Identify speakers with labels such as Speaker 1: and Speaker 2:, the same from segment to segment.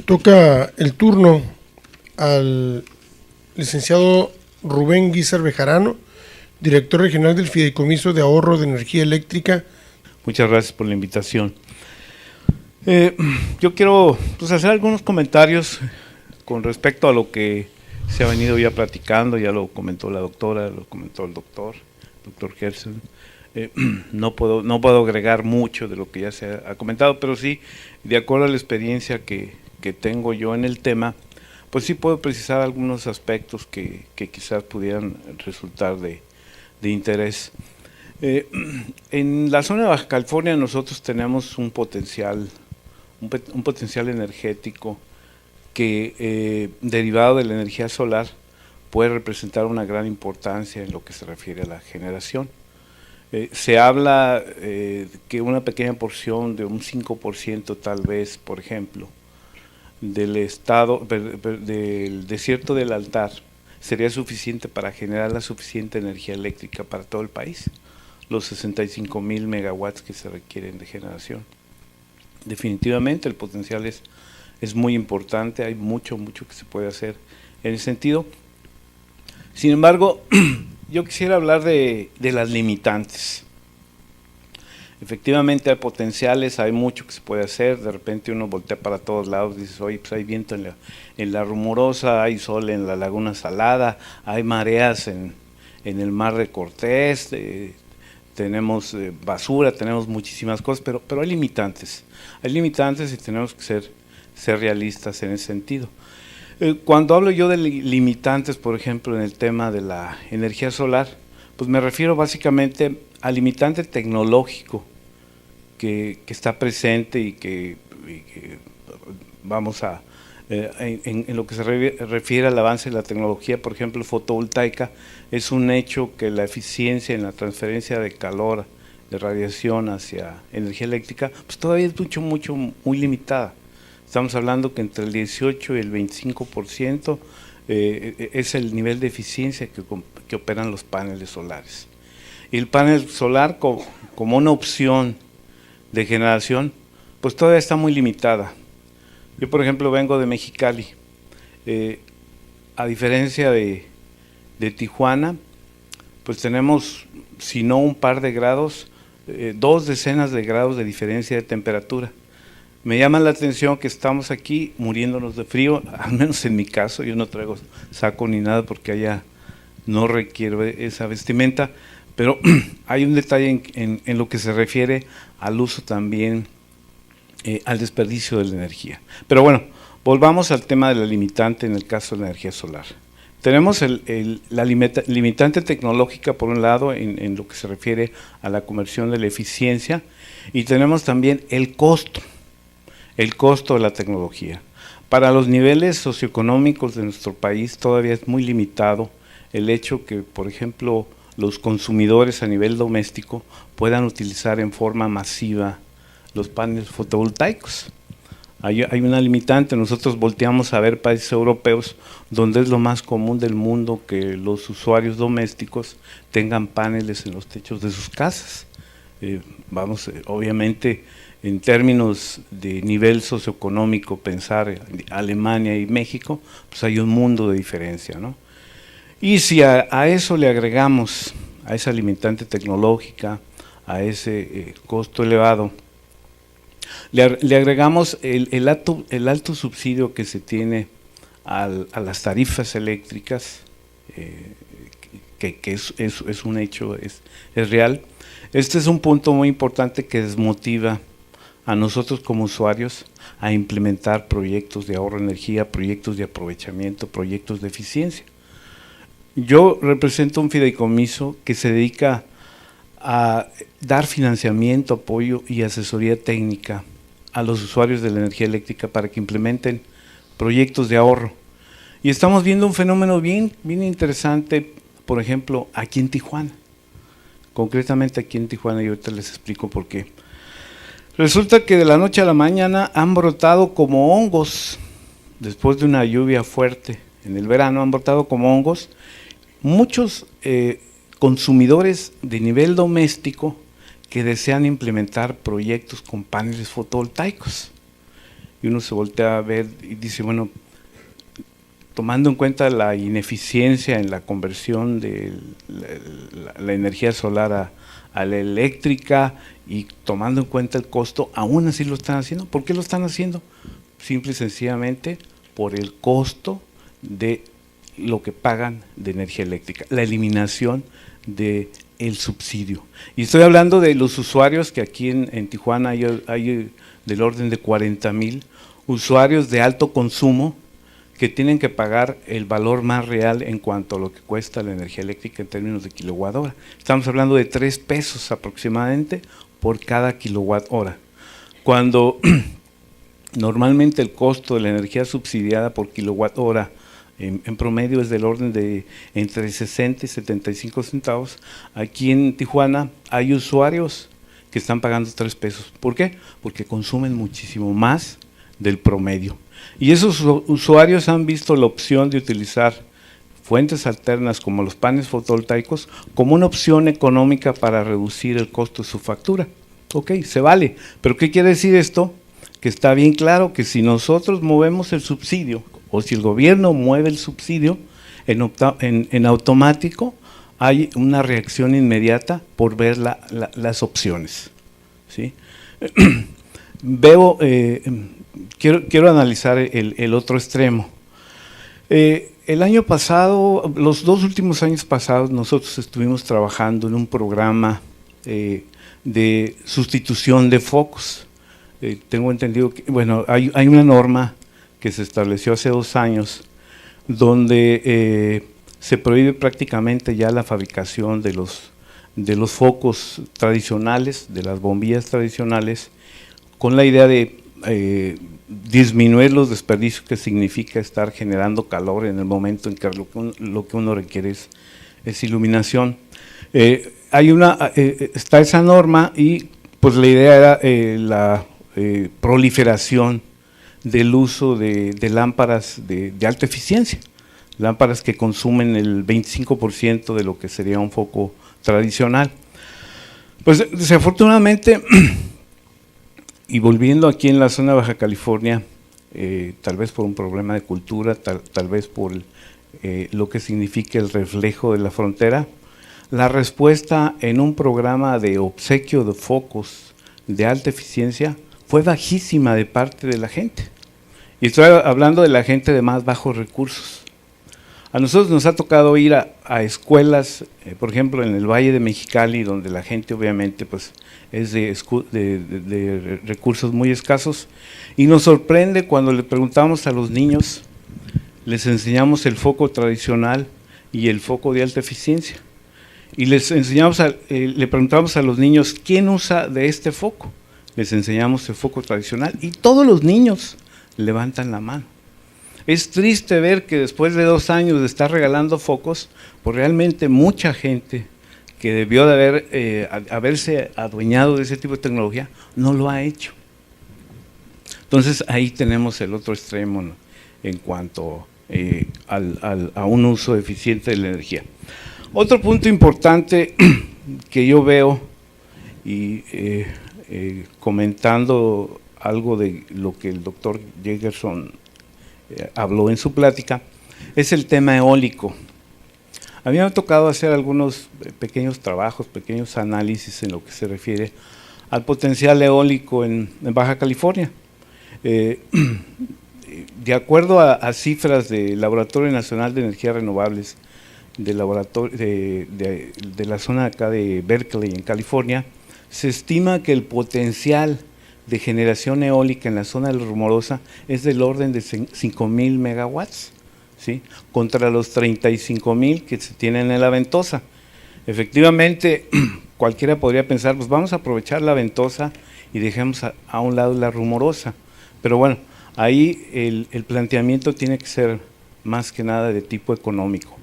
Speaker 1: Toca el turno al licenciado Rubén Guízar Bejarano, director regional del Fideicomiso de Ahorro de Energía Eléctrica.
Speaker 2: Muchas gracias por la invitación. Yo quiero hacer algunos comentarios con respecto a lo que se ha venido ya platicando. Ya lo comentó la doctora, lo comentó el doctor Gersen. No puedo agregar mucho de lo que ya se ha comentado, pero sí, de acuerdo a la experiencia que tengo yo en el tema, pues sí puedo precisar algunos aspectos que quizás pudieran resultar de interés. En la zona de Baja California nosotros tenemos un potencial energético que, derivado de la energía solar, puede representar una gran importancia en lo que se refiere a la generación. Se habla que una pequeña porción de un 5% tal vez, por ejemplo, del desierto del Altar sería suficiente para generar la suficiente energía eléctrica para todo el país, los 65,000 megawatts que se requieren de generación. Definitivamente el potencial es muy importante, hay mucho que se puede hacer en ese sentido. Sin embargo, yo quisiera hablar de las limitantes. Efectivamente hay potenciales, hay mucho que se puede hacer. De repente uno voltea para todos lados y dice, oye, pues hay viento en la Rumorosa, hay sol en la Laguna Salada, hay mareas en el Mar de Cortés, tenemos basura, tenemos muchísimas cosas, pero hay limitantes. Hay limitantes y tenemos que ser realistas en ese sentido. Cuando hablo yo de limitantes, por ejemplo, en el tema de la energía solar, pues me refiero básicamente al limitante tecnológico que está presente y que vamos a, en lo que se refiere al avance de la tecnología, por ejemplo, fotovoltaica, es un hecho que la eficiencia en la transferencia de calor, de radiación hacia energía eléctrica, pues todavía es muy limitada. Estamos hablando que entre el 18 y el 25% es el nivel de eficiencia que operan los paneles solares. Y el panel solar como una opción de generación, pues todavía está muy limitada. Yo, por ejemplo, vengo de Mexicali. A diferencia de Tijuana, pues tenemos, si no un par de grados, 2 decenas de grados de diferencia de temperatura. Me llama la atención que estamos aquí muriéndonos de frío, al menos en mi caso. Yo no traigo saco ni nada porque allá no requiero esa vestimenta, pero hay un detalle en lo que se refiere al uso también, al desperdicio de la energía. Pero bueno, volvamos al tema de la limitante en el caso de la energía solar. Tenemos la limitante tecnológica por un lado en lo que se refiere a la conversión de la eficiencia, y tenemos también el costo de la tecnología. Para los niveles socioeconómicos de nuestro país todavía es muy limitado el hecho que, por ejemplo, los consumidores a nivel doméstico puedan utilizar en forma masiva los paneles fotovoltaicos. Hay una limitante. Nosotros volteamos a ver países europeos donde es lo más común del mundo que los usuarios domésticos tengan paneles en los techos de sus casas. Obviamente, en términos de nivel socioeconómico, pensar en Alemania y México, pues hay un mundo de diferencia, ¿no? Y si a eso le agregamos, a esa limitante tecnológica, a ese costo elevado, le agregamos el alto subsidio que se tiene a las tarifas eléctricas, que es un hecho, es real. Este es un punto muy importante que desmotiva a nosotros como usuarios a implementar proyectos de ahorro de energía, proyectos de aprovechamiento, proyectos de eficiencia. Yo represento un fideicomiso que se dedica a dar financiamiento, apoyo y asesoría técnica a los usuarios de la energía eléctrica para que implementen proyectos de ahorro. Y estamos viendo un fenómeno bien interesante, por ejemplo, aquí en Tijuana. Concretamente aquí en Tijuana, y ahorita les explico por qué. Resulta que de la noche a la mañana han brotado como hongos, después de una lluvia fuerte en el verano, han brotado como hongos muchos consumidores de nivel doméstico que desean implementar proyectos con paneles fotovoltaicos. y uno se voltea a ver y dice, bueno, tomando en cuenta la ineficiencia en la conversión de la energía solar a la eléctrica y tomando en cuenta el costo, aún así lo están haciendo. ¿Por qué lo están haciendo? Simple y sencillamente por el costo de lo que pagan de energía eléctrica, la eliminación del subsidio. Y estoy hablando de los usuarios que aquí en Tijuana hay del orden de 40,000 usuarios de alto consumo que tienen que pagar el valor más real en cuanto a lo que cuesta la energía eléctrica en términos de kilowatt hora. Estamos hablando de 3 pesos aproximadamente por cada kilowatt hora. Cuando normalmente el costo de la energía subsidiada por kilowatt hora en promedio es del orden de entre 60 y 75 centavos, aquí en Tijuana hay usuarios que están pagando 3 pesos. ¿Por qué? Porque consumen muchísimo más del promedio. Y esos usuarios han visto la opción de utilizar fuentes alternas como los paneles fotovoltaicos como una opción económica para reducir el costo de su factura. Ok, se vale, pero ¿qué quiere decir esto? Que está bien claro que si nosotros movemos el subsidio o si el gobierno mueve el subsidio, en automático hay una reacción inmediata por ver las opciones, ¿sí? Quiero analizar el otro extremo. El año pasado, los 2 últimos años pasados, nosotros estuvimos trabajando en un programa de sustitución de focos. Tengo entendido que, bueno, hay una norma que se estableció hace 2 años donde se prohíbe prácticamente ya la fabricación de los focos tradicionales, de las bombillas tradicionales, con la idea de disminuir los desperdicios que significa estar generando calor en el momento en que lo que uno requiere es iluminación. Está esa norma y pues la idea era la proliferación del uso de lámparas de alta eficiencia, lámparas que consumen el 25% de lo que sería un foco tradicional. Pues desafortunadamente, y volviendo aquí en la zona de Baja California, tal vez por un problema de cultura, tal vez por lo que significa el reflejo de la frontera, la respuesta en un programa de obsequio de focos de alta eficiencia fue bajísima de parte de la gente. Y estoy hablando de la gente de más bajos recursos. A nosotros nos ha tocado ir a escuelas, por ejemplo, en el Valle de Mexicali, donde la gente obviamente pues, es de recursos muy escasos, y nos sorprende cuando le preguntamos a los niños, les enseñamos el foco tradicional y el foco de alta eficiencia, y le preguntamos a los niños, ¿quién usa de este foco? Les enseñamos el foco tradicional, y todos los niños levantan la mano. Es triste ver que después de 2 años de estar regalando focos, pues realmente mucha gente que debió de haberse adueñado de ese tipo de tecnología, no lo ha hecho. Entonces ahí tenemos el otro extremo, ¿no?, en cuanto a un uso eficiente de la energía. Otro punto importante que yo veo, y comentando algo de lo que el doctor Jagerson habló en su plática, es el tema eólico. A mí me ha tocado hacer algunos pequeños trabajos, pequeños análisis en lo que se refiere al potencial eólico en Baja California. De acuerdo a cifras del Laboratorio Nacional de Energías Renovables, de la zona acá de Berkeley, en California, se estima que el potencial de generación eólica en la zona de la Rumorosa es del orden de 5,000 megawatts, ¿sí?, contra los 35,000 que se tienen en la Ventosa. Efectivamente, cualquiera podría pensar, pues vamos a aprovechar la Ventosa y dejemos a un lado la Rumorosa, pero bueno, ahí el planteamiento tiene que ser más que nada de tipo económico.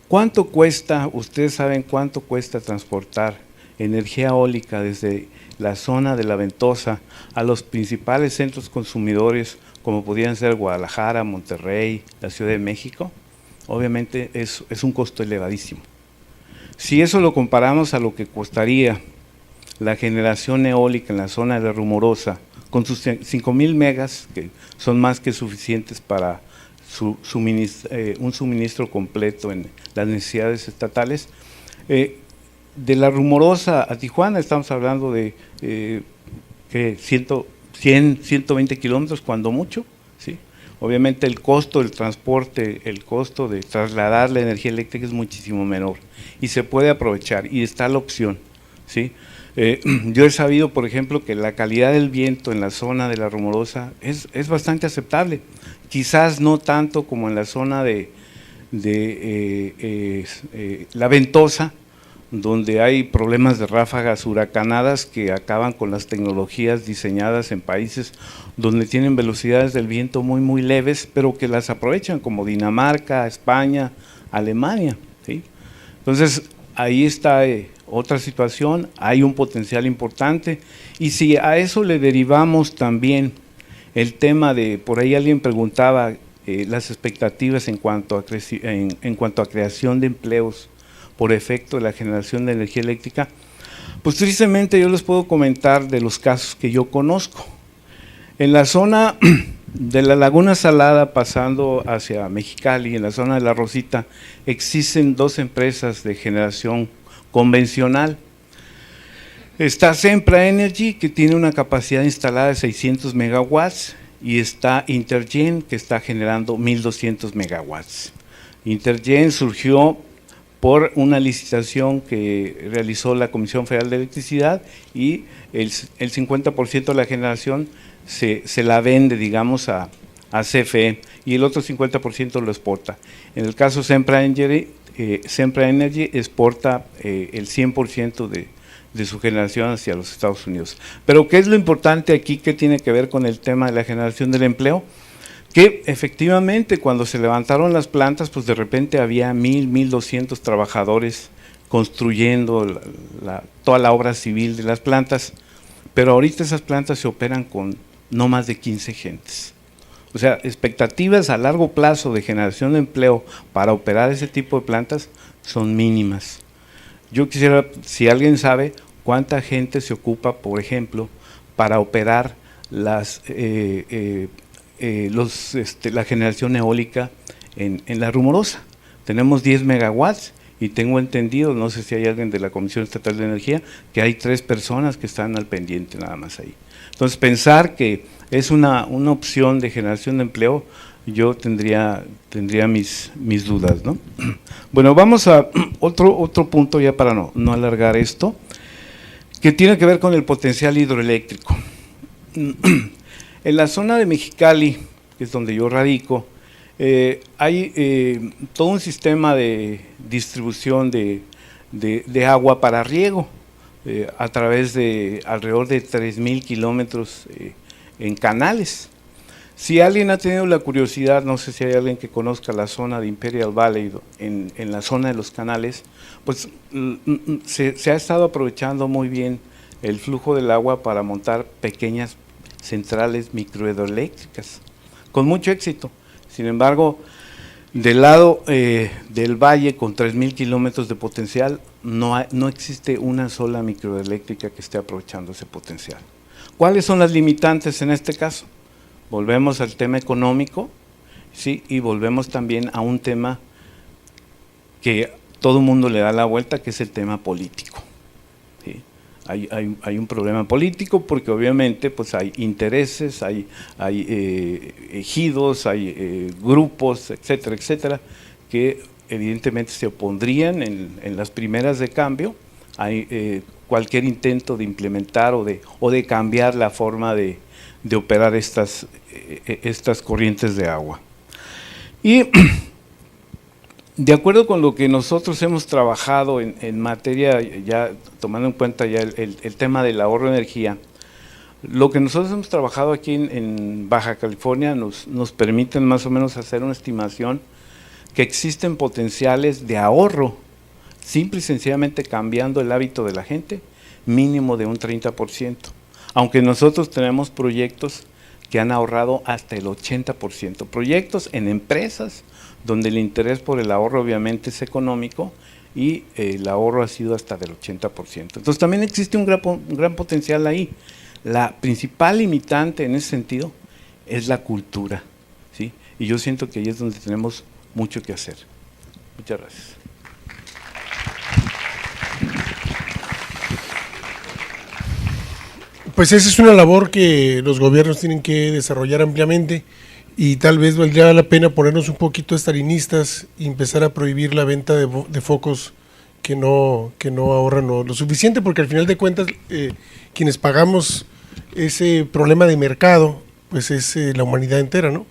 Speaker 2: ¿Cuánto cuesta, ustedes saben cuánto cuesta transportar energía eólica desde la zona de la Ventosa a los principales centros consumidores como podrían ser Guadalajara, Monterrey, la Ciudad de México? Obviamente es un costo elevadísimo. Si eso lo comparamos a lo que costaría la generación eólica en la zona de la Rumorosa con sus 5,000 megas, que son más que suficientes para un suministro completo en las necesidades estatales. De La Rumorosa a Tijuana estamos hablando de 120 kilómetros cuando mucho, ¿sí? Obviamente el costo del transporte, el costo de trasladar la energía eléctrica es muchísimo menor y se puede aprovechar y está la opción, ¿sí? Yo he sabido, por ejemplo, que la calidad del viento en la zona de La Rumorosa es bastante aceptable, quizás no tanto como en la zona de La Ventosa, donde hay problemas de ráfagas huracanadas que acaban con las tecnologías diseñadas en países donde tienen velocidades del viento muy leves, pero que las aprovechan, como Dinamarca, España, Alemania, ¿sí? Entonces, ahí está otra situación, hay un potencial importante, y si a eso le derivamos también el tema de, por ahí alguien preguntaba, las expectativas en cuanto a creación de empleos por efecto de la generación de energía eléctrica, pues tristemente yo les puedo comentar de los casos que yo conozco. En la zona de la Laguna Salada, pasando hacia Mexicali, en la zona de La Rosita, existen 2 empresas de generación convencional. Está Sempra Energy, que tiene una capacidad instalada de 600 megawatts, y está Intergen, que está generando 1,200 megawatts. Intergen surgió por una licitación que realizó la Comisión Federal de Electricidad, y el 50% de la generación se la vende, digamos, a CFE, y el otro 50% lo exporta. En el caso Sempra Energy exporta el 100% de su generación hacia los Estados Unidos. Pero ¿qué es lo importante aquí? ¿Qué tiene que ver con el tema de la generación del empleo? Que efectivamente cuando se levantaron las plantas, pues de repente había 1,200 trabajadores construyendo toda la obra civil de las plantas, pero ahorita esas plantas se operan con no más de 15 gentes. O sea, expectativas a largo plazo de generación de empleo para operar ese tipo de plantas son mínimas. Yo quisiera, si alguien sabe cuánta gente se ocupa, por ejemplo, para operar la generación eólica en La Rumorosa. Tenemos 10 megawatts y tengo entendido, no sé si hay alguien de la Comisión Estatal de Energía, que hay 3 personas que están al pendiente nada más ahí. Entonces, pensar que es una opción de generación de empleo, yo tendría mis dudas, ¿no? Bueno, vamos a otro punto ya para no alargar esto, que tiene que ver con el potencial hidroeléctrico. En la zona de Mexicali, que es donde yo radico, hay todo un sistema de distribución de agua para riego a través de alrededor de 3,000 kilómetros en canales. Si alguien ha tenido la curiosidad, no sé si hay alguien que conozca la zona de Imperial Valley, en la zona de los canales, pues se ha estado aprovechando muy bien el flujo del agua para montar pequeñas centrales microhidroeléctricas, con mucho éxito. Sin embargo, del lado del valle, con 3,000 kilómetros de potencial, no existe una sola microeléctrica que esté aprovechando ese potencial. ¿Cuáles son las limitantes en este caso? Volvemos al tema económico, ¿sí? Y volvemos también a un tema que todo el mundo le da la vuelta, que es el tema político, ¿sí? Hay un problema político porque obviamente pues hay intereses, hay ejidos, hay grupos, etcétera, que evidentemente se opondrían en las primeras de cambio a cualquier intento de implementar o de cambiar la forma de operar estas corrientes de agua. Y de acuerdo con lo que nosotros hemos trabajado en materia, ya tomando en cuenta ya el tema del ahorro de energía, lo que nosotros hemos trabajado aquí en Baja California nos permiten más o menos hacer una estimación que existen potenciales de ahorro, simple y sencillamente cambiando el hábito de la gente, mínimo de un 30%. Aunque nosotros tenemos proyectos que han ahorrado hasta el 80%, proyectos en empresas donde el interés por el ahorro obviamente es económico y el ahorro ha sido hasta del 80%. Entonces también existe un gran potencial ahí. la principal limitante en ese sentido es la cultura, ¿sí? Y yo siento que ahí es donde tenemos mucho que hacer. Muchas gracias.
Speaker 1: Pues esa es una labor que los gobiernos tienen que desarrollar ampliamente y tal vez valdría la pena ponernos un poquito estalinistas y empezar a prohibir la venta de focos que no ahorran lo suficiente, porque al final de cuentas quienes pagamos ese problema de mercado pues es la humanidad entera, ¿no?